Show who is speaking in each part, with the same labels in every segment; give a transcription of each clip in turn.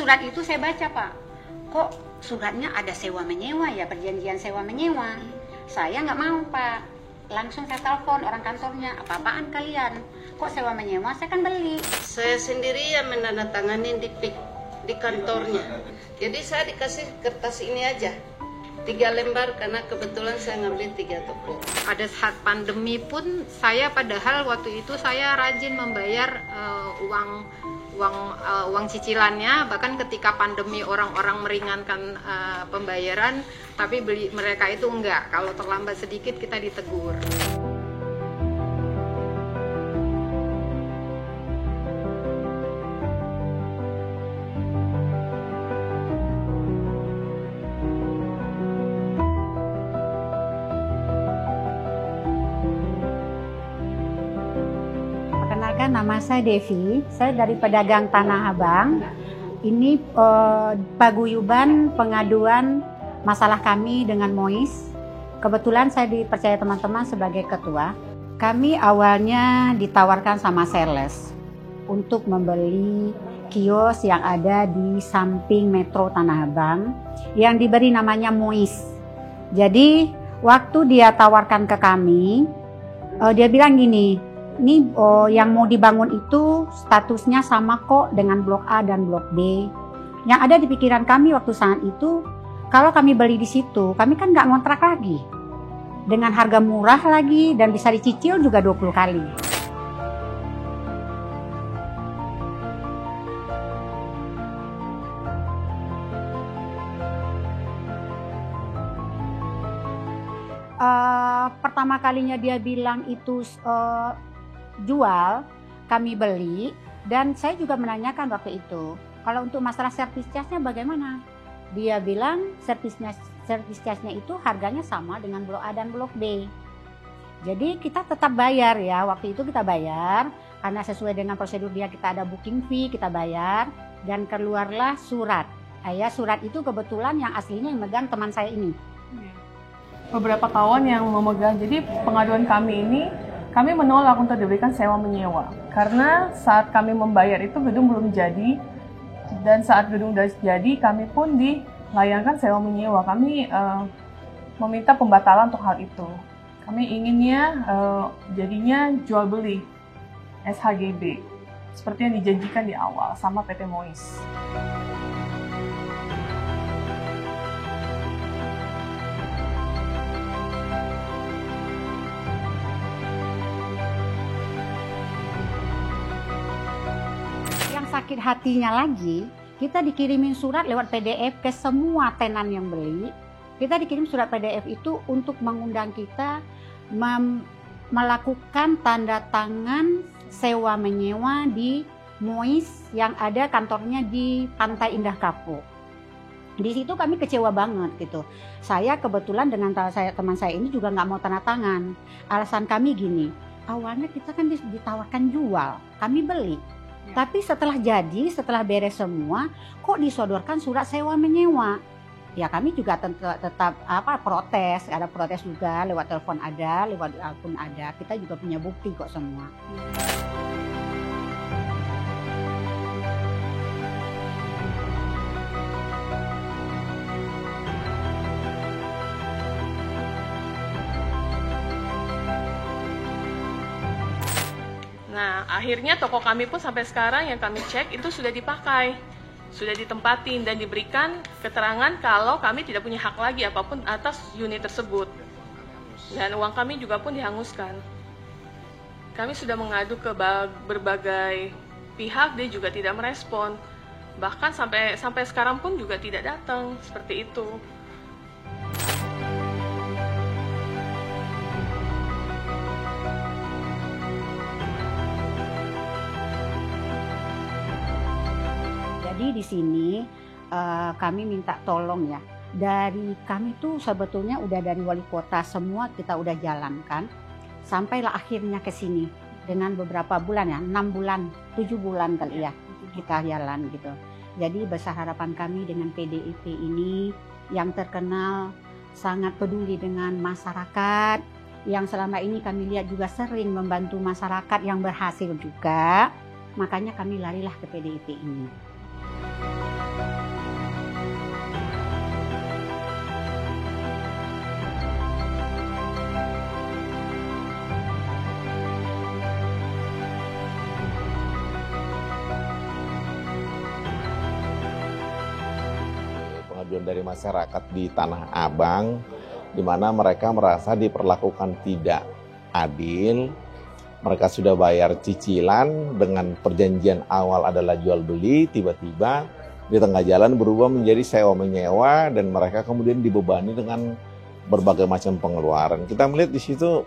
Speaker 1: surat itu saya baca, Pak. Kok suratnya ada sewa menyewa ya, perjanjian sewa menyewa. Saya nggak mau, Pak. Langsung saya telepon orang kantornya, apa-apaan kalian? Kok sewa menyewa? Saya kan beli.
Speaker 2: Saya sendiri yang menandatangani di kantornya. Jadi saya dikasih kertas ini aja, 3 lembar karena kebetulan saya ngambil 3 toko.
Speaker 1: Pada saat pandemi pun saya padahal waktu itu saya rajin membayar uang cicilannya, bahkan ketika pandemi orang-orang meringankan pembayaran, tapi mereka itu enggak. Kalau terlambat sedikit kita ditegur.
Speaker 3: Perkenalkan, nama saya Devi, saya dari pedagang Tanah Abang. Ini paguyuban pengaduan masalah kami dengan MOIS. Kebetulan saya dipercaya teman-teman sebagai ketua. Kami awalnya ditawarkan sama sales untuk membeli kios yang ada di samping Metro Tanah Abang yang diberi namanya MOIS. Jadi waktu dia tawarkan ke kami, dia bilang gini, ini yang mau dibangun itu statusnya sama kok dengan blok A dan blok B. Yang ada di pikiran kami waktu saat itu, kalau kami beli di situ, kami kan nggak ngontrak lagi. Dengan harga murah lagi dan bisa dicicil juga 20 kali. Pertama kalinya dia bilang itu jual, kami beli, dan saya juga menanyakan waktu itu, kalau untuk masalah service charge-nya bagaimana? Dia bilang service charge-nya itu harganya sama dengan blok A dan blok B. Jadi kita tetap bayar ya, waktu itu kita bayar, karena sesuai dengan prosedur dia kita ada booking fee, kita bayar, dan keluarlah surat. Surat itu kebetulan yang aslinya yang megang teman saya ini.
Speaker 4: Beberapa kawan yang memegang, jadi pengaduan kami ini, kami menolak untuk diberikan sewa menyewa karena saat kami membayar itu gedung belum jadi, dan saat gedung sudah jadi kami pun dilayangkan sewa menyewa. Kami meminta pembatalan untuk hal itu. Kami inginnya jadinya jual beli SHGB seperti yang dijanjikan di awal sama PT MOIS.
Speaker 3: Sakit hatinya lagi, kita dikirimin surat lewat PDF ke semua tenan yang beli. Kita dikirim surat PDF itu untuk mengundang kita melakukan tanda tangan sewa menyewa di MOIS yang ada kantornya di Pantai Indah Kapuk. Di situ kami kecewa banget gitu. Saya kebetulan dengan teman saya ini juga nggak mau tanda tangan. Alasan kami gini, awalnya kita kan ditawarkan jual, kami beli. Tapi setelah setelah beres semua, kok disodorkan surat sewa menyewa? Ya kami juga tetap protes, ada protes juga, lewat telepon ada, lewat akun ada. Kita juga punya bukti kok semua.
Speaker 4: Nah, akhirnya toko kami pun sampai sekarang yang kami cek itu sudah dipakai, sudah ditempatin dan diberikan keterangan kalau kami tidak punya hak lagi apapun atas unit tersebut. Dan uang kami juga pun dihanguskan. Kami sudah mengadu ke berbagai pihak, dia juga tidak merespon. Bahkan sampai sekarang pun juga tidak datang, seperti itu.
Speaker 3: Jadi di sini kami minta tolong ya. Dari kami tuh sebetulnya udah dari wali kota semua kita udah jalankan. Sampailah akhirnya ke sini dengan beberapa bulan ya, 6 bulan, 7 bulan kali ya kita jalan gitu. Jadi besar harapan kami dengan PDIP ini yang terkenal sangat peduli dengan masyarakat. Yang selama ini kami lihat juga sering membantu masyarakat yang berhasil juga. Makanya kami larilah ke PDIP ini.
Speaker 5: pengaduan dari masyarakat di Tanah Abang, di mana mereka merasa diperlakukan tidak adil. Mereka sudah bayar cicilan dengan perjanjian awal adalah jual beli, tiba-tiba di tengah jalan berubah menjadi sewa menyewa dan mereka kemudian dibebani dengan berbagai macam pengeluaran. Kita melihat di situ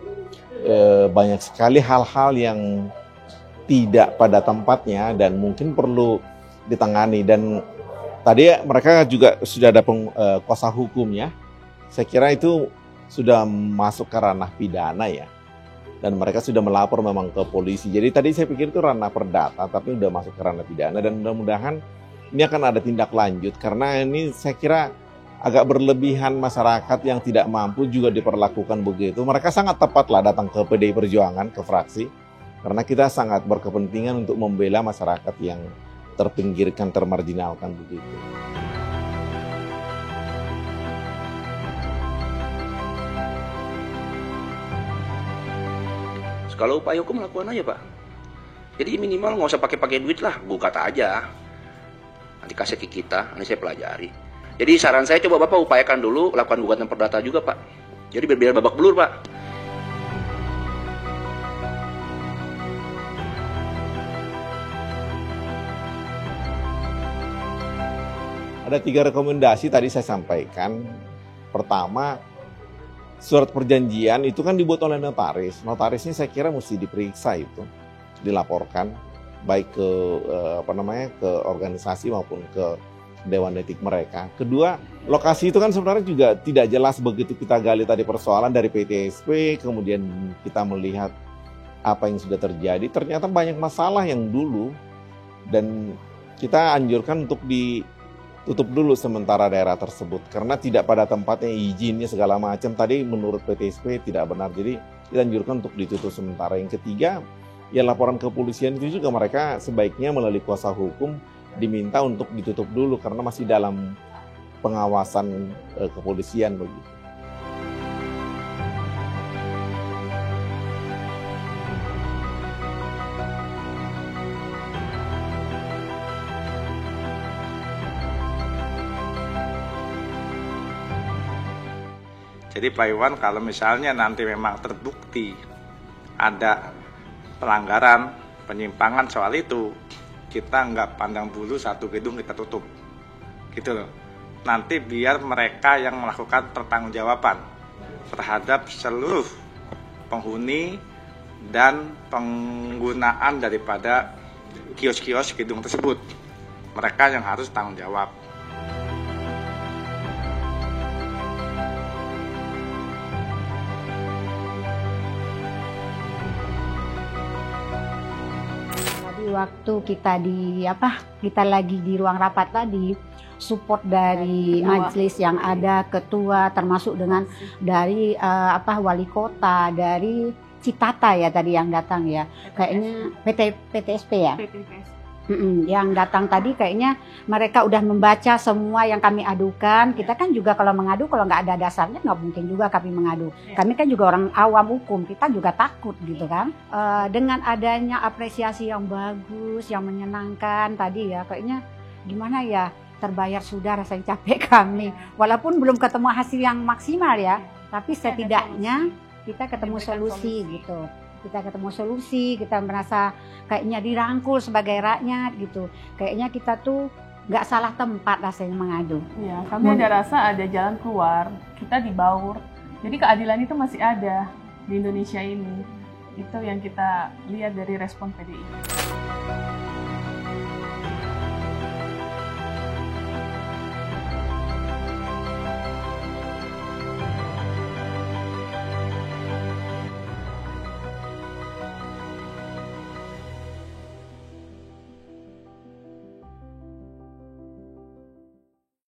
Speaker 5: banyak sekali hal-hal yang tidak pada tempatnya dan mungkin perlu ditangani. Dan tadi mereka juga sudah ada kuasa hukumnya. Saya kira itu sudah masuk ke ranah pidana ya. Dan mereka sudah melapor memang ke polisi. Jadi tadi saya pikir itu ranah perdata, tapi sudah masuk ke ranah pidana. Dan mudah-mudahan ini akan ada tindak lanjut. Karena ini saya kira agak berlebihan masyarakat yang tidak mampu juga diperlakukan begitu. Mereka sangat tepatlah datang ke PDI Perjuangan, ke fraksi. Karena kita sangat berkepentingan untuk membela masyarakat yang terpinggirkan, termarginalkan begitu.
Speaker 6: Kalau upaya hukum lakukan aja Pak. Jadi minimal nggak usah pakai duit lah, buka aja. Nanti kasih ke kita, nanti saya pelajari. Jadi saran saya coba Bapak upayakan dulu, lakukan gugatan perdata juga Pak. Jadi biar babak belur Pak.
Speaker 5: Ada 3 rekomendasi tadi saya sampaikan. Pertama, surat perjanjian itu kan dibuat oleh notaris. Notarisnya saya kira mesti diperiksa itu, dilaporkan baik ke ke organisasi maupun ke dewan etik mereka. Kedua, lokasi itu kan sebenarnya juga tidak jelas begitu kita gali tadi persoalan dari PTSP, kemudian kita melihat apa yang sudah terjadi. Ternyata banyak masalah yang dulu dan kita anjurkan untuk ditutup dulu sementara daerah tersebut karena tidak pada tempatnya, izinnya segala macam tadi menurut PTSP tidak benar, jadi dianjurkan untuk ditutup sementara. Yang ketiga, ya laporan kepolisian itu juga mereka sebaiknya melalui kuasa hukum diminta untuk ditutup dulu karena masih dalam pengawasan kepolisian begitu.
Speaker 7: Jadi Pak Iwan, kalau misalnya nanti memang terbukti ada pelanggaran, penyimpangan soal itu, kita nggak pandang bulu satu gedung kita tutup, gitu loh. Nanti biar mereka yang melakukan pertanggungjawaban terhadap seluruh penghuni dan penggunaan daripada kios-kios gedung tersebut. Mereka yang harus tanggung jawab.
Speaker 3: Waktu kita lagi di ruang rapat tadi, support dari majelis yang ada, ketua termasuk dengan dari wali kota, dari Citata ya tadi yang datang ya, kayaknya PTSP ya. Yang datang tadi kayaknya mereka udah membaca semua yang kami adukan. Kita kan juga kalau mengadu, kalau nggak ada dasarnya nggak mungkin juga kami mengadu. Kami kan juga orang awam hukum, kita juga takut gitu kan. Dengan adanya apresiasi yang bagus, yang menyenangkan tadi ya, kayaknya gimana ya, terbayar sudah rasa capek kami. Walaupun belum ketemu hasil yang maksimal ya, tapi setidaknya kita ketemu solusi gitu. Kita ketemu solusi, kita merasa kayaknya dirangkul sebagai rakyat gitu. Kayaknya kita tuh nggak salah tempat rasanya mengadu.
Speaker 4: Ya, kami ada rasa ada jalan keluar, kita dibaur. Jadi keadilan itu masih ada di Indonesia ini. Itu yang kita lihat dari respon PDI.